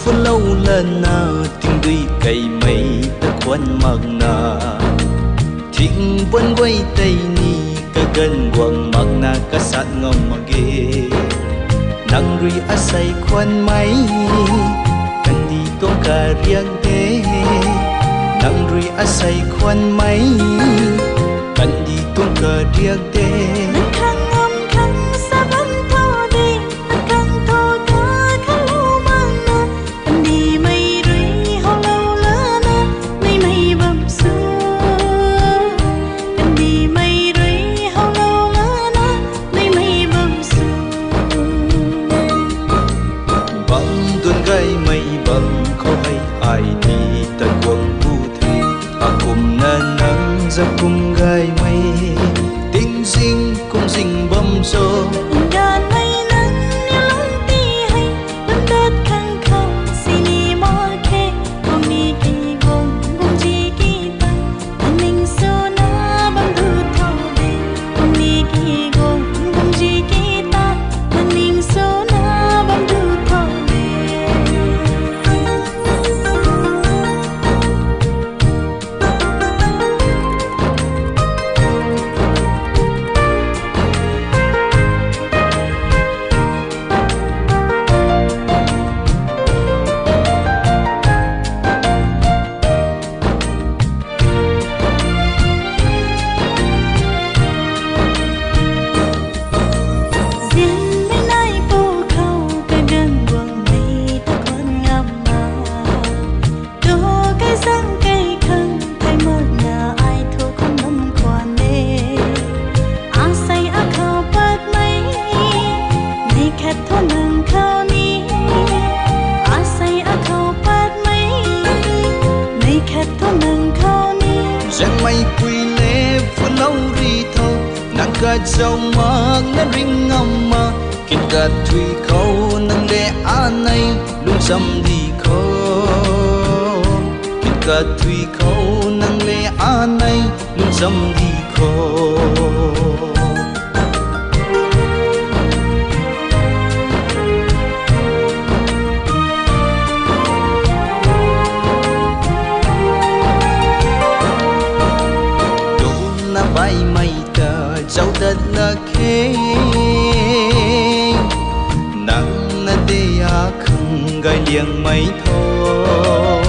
phun lâu lần nào tiếng đuôi cây mây ta quấn mặc na thịnh vẫn quay tay ni cả gần quăng mặc na cả sát ngông mà ghê nắng rui á say quấn máy cần đi tôm cả riêng thế nắng rui á say quấn máy cần đi tôm cả riêng thế ra cùng gai mây tinh dinh cùng dinh bom gió đàn mây nắng như lông ti hay đâm đất khăng khăng xì ni mò khe bông ni kỳ bông bông chi kỳ tăng anh mình xô na băng thu thâu bề bông ni kỳ bông bông chi kỳ tăng anh mình xô na băng thu thâu Giang mây quy lệ phun lâu ri thâu nắng cả dâu mơ nó ring ngầm mơ kinh cả thủy khâu nắng lệ an này luôn dầm đi khâu kinh cả thủy khâu nắng lệ an này luôn dầm đi khâu bay mây ta dẫu đất là khê nắng là đê à không gai liêng mây thôi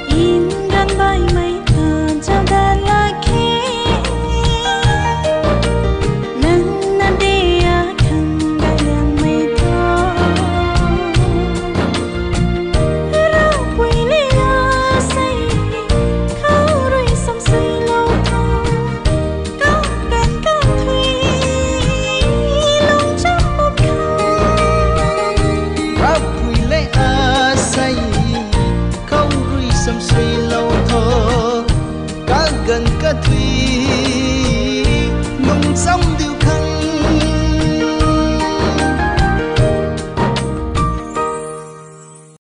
in gan bay mây ta dẫu đất là khê nắng là đê à không gai liêng mây thôi ra quỳ lê à say khâu rồi sắm say sầm suy lâu thơ cá gần cá thủy